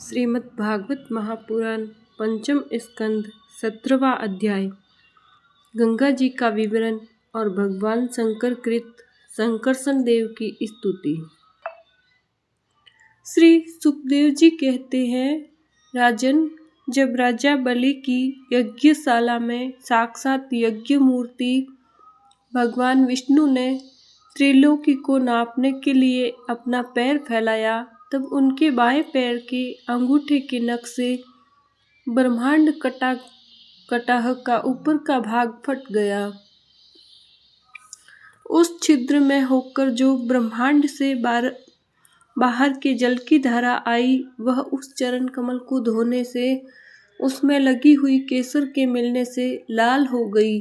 श्रीमद् भागवत महापुराण पंचम स्कंद 17वां अध्याय। गंगा जी का विवरण और भगवान शंकर कृत संकर्षण देव की स्तुति। श्री सुखदेव जी कहते हैं, राजन, जब राजा बलि की यज्ञशाला में साक्षात यज्ञ मूर्ति भगवान विष्णु ने त्रिलोकी को नापने के लिए अपना पैर फैलाया, तब उनके बाएं पैर के अंगूठे के नख से ब्रह्मांड कटाह का ऊपर का भाग फट गया। उस छिद्र में होकर जो ब्रह्मांड से बाहर के जल की धारा आई, वह उस चरण कमल को धोने से, उसमें लगी हुई केसर के मिलने से लाल हो गई।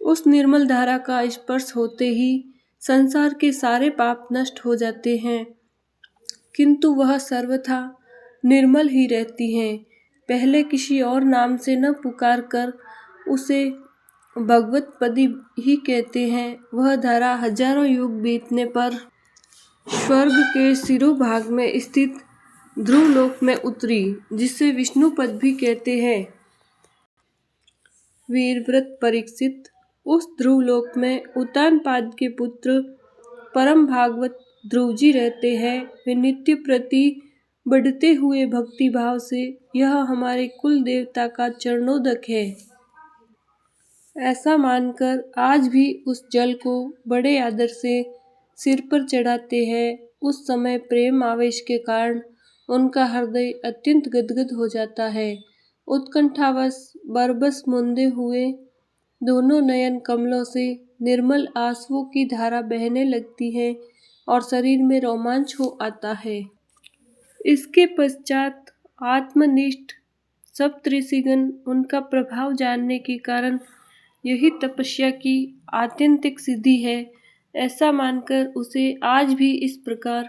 उस निर्मल धारा का स्पर्श होते ही संसार के सारे पाप नष्ट हो जाते हैं, किंतु वह सर्वथा निर्मल ही रहती हैं। पहले किसी और नाम से न पुकार कर उसे भगवत पदी ही कहते हैं। वह धारा हजारों युग बीतने पर स्वर्ग के शिरोभाग में स्थित ध्रुवलोक में उतरी, जिसे विष्णु पद भी कहते हैं। वीरव्रत परीक्षित, उस ध्रुवलोक में उत्तानपाद के पुत्र परम भागवत ध्रुव जी रहते हैं। वे नित्य प्रति बढ़ते हुए भक्ति भाव से यह हमारे कुल देवता का चरणोदक है, ऐसा मानकर आज भी उस जल को बड़े आदर से सिर पर चढ़ाते हैं। उस समय प्रेम आवेश के कारण उनका हृदय अत्यंत गदगद हो जाता है। उत्कंठावश बरबस मूंदे हुए दोनों नयन कमलों से निर्मल आंसुओं की धारा बहने लगती है और शरीर में रोमांच हो आता है। इसके पश्चात आत्मनिष्ठ सप्तऋषिगण उनका प्रभाव जानने के कारण यही तपस्या की आत्यंतिक सिद्धि है, ऐसा मानकर उसे आज भी इस प्रकार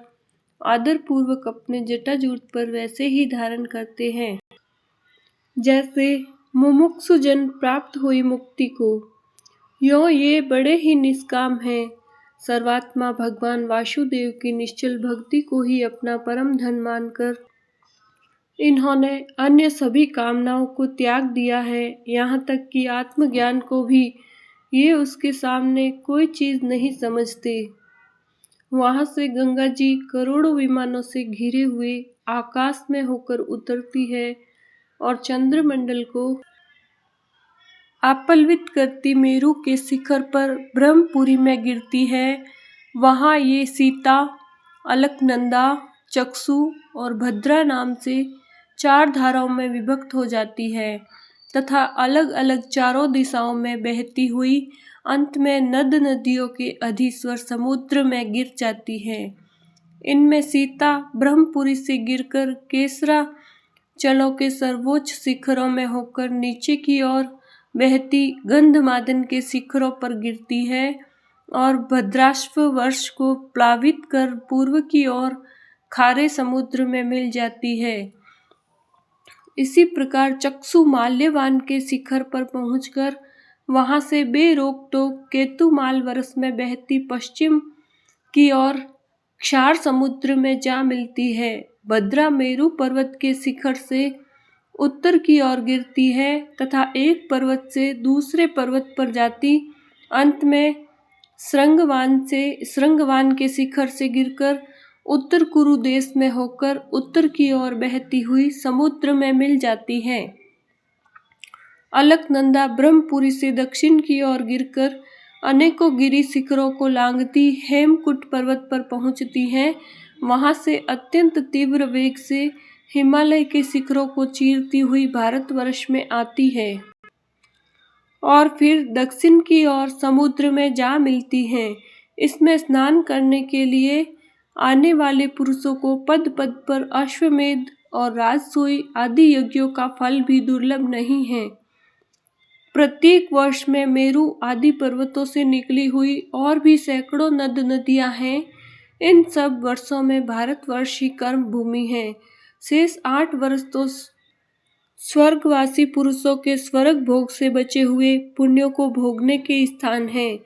आदरपूर्वक अपने जटाजूट पर वैसे ही धारण करते हैं, जैसे मुमुक्षु जन प्राप्त हुई मुक्ति को। यों ये बड़े ही निष्काम हैं। सर्वात्मा भगवान वासुदेव की निश्चल भक्ति को ही अपना परम धन मानकर इन्होंने अन्य सभी कामनाओं को त्याग दिया है। यहाँ तक कि आत्मज्ञान को भी ये उसके सामने कोई चीज नहीं समझते। वहां से गंगा जी करोड़ों विमानों से घिरे हुए आकाश में होकर उतरती है और चंद्रमंडल को आपल्वित करती मेरु के शिखर पर ब्रह्मपुरी में गिरती है। वहां ये सीता, अलकनंदा, चक्षु और भद्रा नाम से 4 धाराओं में विभक्त हो जाती है तथा अलग अलग चारों दिशाओं में बहती हुई अंत में नद नदियों के अधीश्वर समुद्र में गिर जाती है। इनमें सीता ब्रह्मपुरी से गिरकर केसरा चलों के सर्वोच्च शिखरों में होकर नीचे की ओर बहती गंधमादन के शिखरों पर गिरती है और भद्राश्व वर्ष को प्लावित कर पूर्व की ओर खारे समुद्र में मिल जाती है। इसी प्रकार चक्षु माल्यवान के शिखर पर पहुंचकर वहां से बेरोक टोक केतुमाल वर्ष में बहती पश्चिम की ओर क्षार समुद्र में जा मिलती है। भद्रा मेरु पर्वत के शिखर से उत्तर की ओर गिरती है तथा एक पर्वत से दूसरे पर्वत पर जाती अंत में श्रृंगवान के शिखर से गिरकर उत्तर कुरु देश में होकर उत्तर की ओर बहती हुई समुद्र में मिल जाती है। अलकनंदा ब्रह्मपुरी से दक्षिण की ओर गिरकर अनेकों गिरि शिखरों को लांघती हेमकुट पर्वत पर पहुंचती है। वहां से अत्यंत तीव्र वेग से हिमालय के शिखरों को चीरती हुई भारतवर्ष में आती है और फिर दक्षिण की ओर समुद्र में जा मिलती है। इसमें स्नान करने के लिए आने वाले पुरुषों को पद पद पर अश्वमेध और राजसूय आदि यज्ञों का फल भी दुर्लभ नहीं है। प्रत्येक वर्ष में मेरु आदि पर्वतों से निकली हुई और भी सैकड़ों नद नदियां हैं। इन सब वर्षों में भारतवर्ष ही कर्म भूमि है। शेष 8 वर्ष तो स्वर्गवासी पुरुषों के स्वर्ग भोग से बचे हुए पुण्यों को भोगने के स्थान हैं।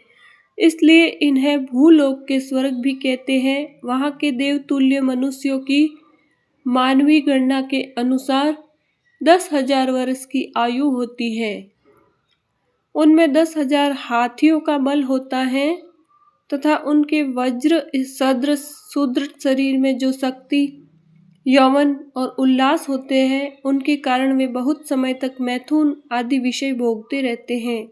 इसलिए इन्हें भूलोक के स्वर्ग भी कहते हैं। वहां के देवतुल्य मनुष्यों की मानवीय गणना के अनुसार 10,000 वर्ष की आयु होती है। उनमें 10,000 हाथियों का बल होता है तथा उनके वज्र सदृश सुदृढ़ शरीर में जो शक्ति, यौवन और उल्लास होते हैं, उनके कारण वे बहुत समय तक मैथुन आदि विषय भोगते रहते हैं।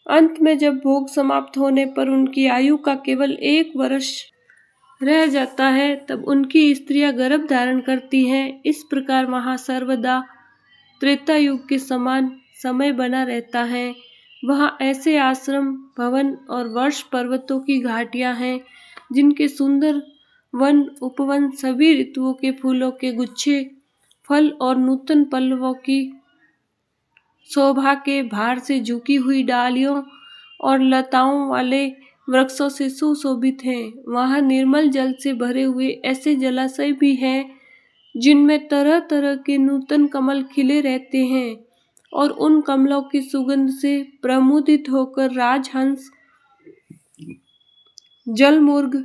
अंत में जब भोग समाप्त होने पर उनकी आयु का केवल 1 वर्ष रह जाता है, तब उनकी स्त्रियां गर्भ धारण करती हैं। इस प्रकार वहाँ सर्वदा त्रेता युग के समान समय बना रहता है। वहाँ ऐसे आश्रम, भवन और वर्ष पर्वतों की घाटियाँ हैं जिनके सुंदर वन उपवन सभी ऋतुओं के फूलों के गुच्छे, फल और नूतन पल्लवों की शोभा के भार से झुकी हुई डालियों और लताओं वाले वृक्षों से सुशोभित हैं। वहाँ निर्मल जल से भरे हुए ऐसे जलाशय भी हैं जिनमें तरह तरह के नूतन कमल खिले रहते हैं और उन कमलों की सुगंध से प्रमुदित होकर राजहंस, जलमुर्ग,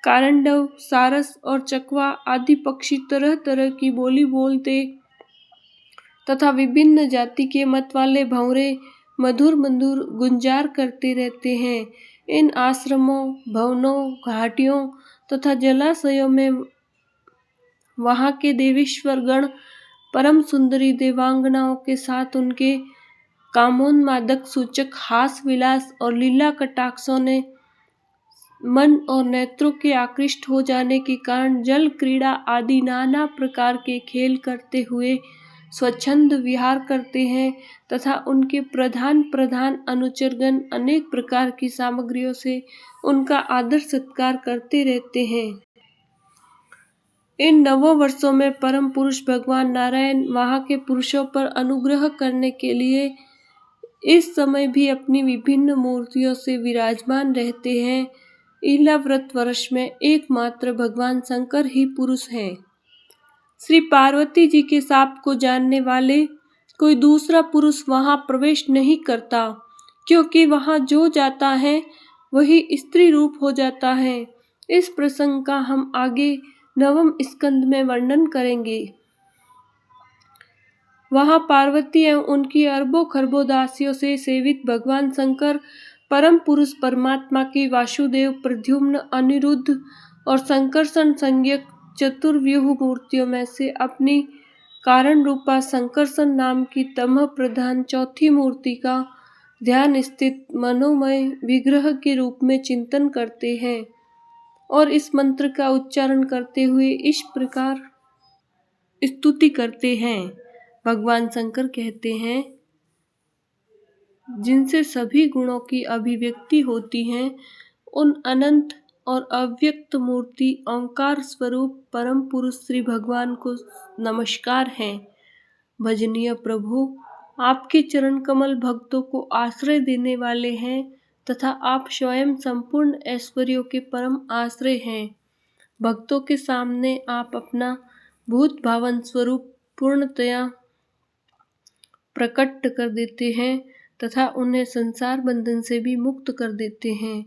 कारंडव, सारस और चकवा आदि पक्षी तरह तरह की बोली बोलते तथा विभिन्न जाति के मत वाले भंवरे मधुर मधुर गुंजार करते रहते हैं। इन आश्रमों, भवनों, घाटियों तथा जलाशयों में वहाँ के देवेश्वर गण परम सुंदरी देवांगनाओं के साथ उनके कामोन्मादक सूचक हास विलास और लीला कटाक्षों ने मन और नेत्रों के आकृष्ट हो जाने के कारण जल क्रीड़ा आदि नाना प्रकार के खेल करते हुए स्वच्छंद विहार करते हैं तथा उनके प्रधान प्रधान अनुचरगण अनेक प्रकार की सामग्रियों से उनका आदर सत्कार करते रहते हैं। इन 9 वर्षों में परम पुरुष भगवान नारायण वहाँ के पुरुषों पर अनुग्रह करने के लिए इस समय भी अपनी विभिन्न मूर्तियों से विराजमान रहते हैं। इला व्रत वर्ष में एकमात्र भगवान शंकर ही पुरुष हैं। श्री पार्वती जी के शाप को जानने वाले कोई दूसरा पुरुष वहां प्रवेश नहीं करता, क्योंकि वहां जो जाता है वही स्त्री रूप हो जाता है। इस प्रसंग का हम आगे 9वें स्कंद में वर्णन करेंगे। वहां पार्वती एवं उनकी अरबों खरबों दासियों से सेवित भगवान शंकर परम पुरुष परमात्मा की वासुदेव, प्रद्युम्न, अनिरुद्ध और संकर्षण संज्ञक चतुर्व्यूह मूर्तियों में से अपनी कारण रूपा संकर्षण नाम की तमः प्रधान चौथी मूर्ति का ध्यान स्थित मनोमय विग्रह के रूप में चिंतन करते हैं और इस मंत्र का उच्चारण करते हुए इस प्रकार स्तुति करते हैं। भगवान शंकर कहते हैं, जिनसे सभी गुणों की अभिव्यक्ति होती है, उन अनंत और अव्यक्त मूर्ति ओंकार स्वरूप परम पुरुष श्री भगवान को नमस्कार है। भजनीय प्रभु, आपके चरण कमल भक्तों को आश्रय देने वाले हैं तथा आप स्वयं संपूर्ण ऐश्वर्यों के परम आश्रय हैं। भक्तों के सामने आप अपना भूत भावन स्वरूप पूर्णतया प्रकट कर देते हैं तथा उन्हें संसार बंधन से भी मुक्त कर देते हैं,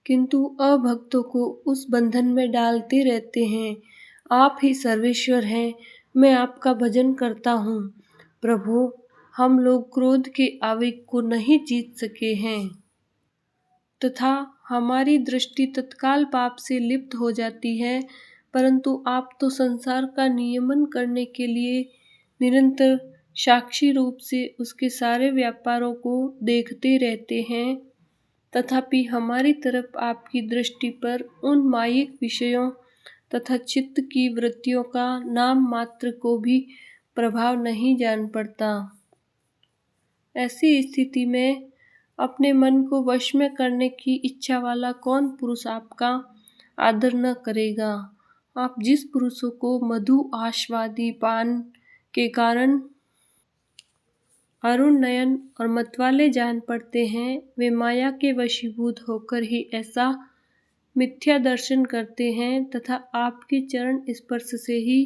किंतु अभक्तों को उस बंधन में डालते रहते हैं। आप ही सर्वेश्वर हैं, मैं आपका भजन करता हूँ। प्रभु, हम लोग क्रोध के आवेग को नहीं जीत सके हैं तथा हमारी दृष्टि तत्काल पाप से लिप्त हो जाती है, परंतु आप तो संसार का नियमन करने के लिए निरंतर साक्षी रूप से उसके सारे व्यापारों को देखते रहते हैं। तथापि हमारी तरफ आपकी दृष्टि पर उन मायिक विषयों तथा चित्त की वृत्तियों का नाम मात्र को भी प्रभाव नहीं जान पड़ता। ऐसी स्थिति में अपने मन को वश में करने की इच्छा वाला कौन पुरुष आपका आदर न करेगा। आप जिस पुरुषों को मधु आस्वादी पान के कारण अरुण नयन और मतवाले जान पड़ते हैं, वे माया के वशीभूत होकर ही ऐसा मिथ्या दर्शन करते हैं तथा आपके चरण स्पर्श से ही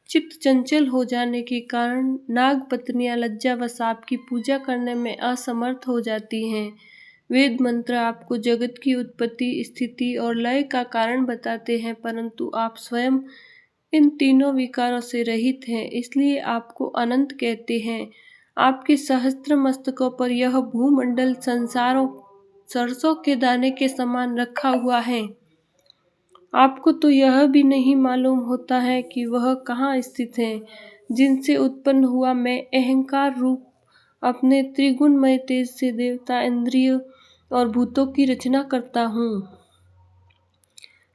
चित्त चंचल हो जाने के कारण नाग पत्नियां लज्जावश आपकी पूजा करने में असमर्थ हो जाती हैं। वेद मंत्र आपको जगत की उत्पत्ति, स्थिति और लय का कारण बताते हैं, परंतु आप स्वयं इन तीनों विकारों से रहित हैं, इसलिए आपको अनंत कहते हैं। आपके सहस्त्र मस्तकों पर यह भूमंडल संसारों सरसों के दाने के समान रखा हुआ है। आपको तो यह भी नहीं मालूम होता है कि वह कहाँ स्थित है, जिनसे उत्पन्न हुआ मैं अहंकार रूप अपने त्रिगुणमय तेज से देवता, इंद्रिय और भूतों की रचना करता हूँ।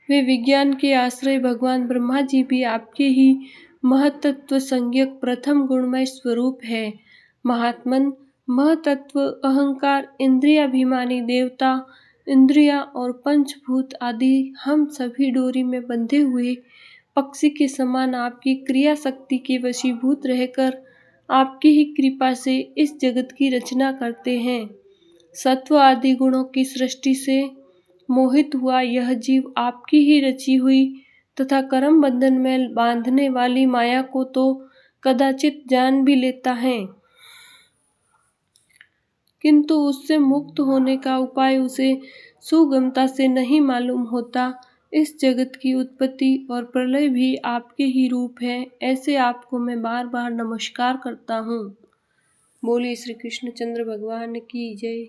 वे विज्ञान के आश्रय भगवान ब्रह्मा जी भी आपके ही महतत्व संज्ञक प्रथम गुणमय स्वरूप है। महात्मन, महतत्व, अहंकार, इंद्रियाभिमानी देवता, इंद्रिया और पंचभूत आदि हम सभी डोरी में बंधे हुए पक्षी के समान आपकी क्रिया शक्ति के वशीभूत रहकर आपकी ही कृपा से इस जगत की रचना करते हैं। सत्व आदि गुणों की सृष्टि से मोहित हुआ यह जीव आपकी ही रची हुई तथा कर्म बंधन में बांधने वाली माया को तो कदाचित जान भी लेता है, किंतु उससे मुक्त होने का उपाय उसे सुगमता से नहीं मालूम होता। इस जगत की उत्पत्ति और प्रलय भी आपके ही रूप है। ऐसे आपको मैं बार बार नमस्कार करता हूँ। बोलिए श्री कृष्णचंद्र भगवान की जय।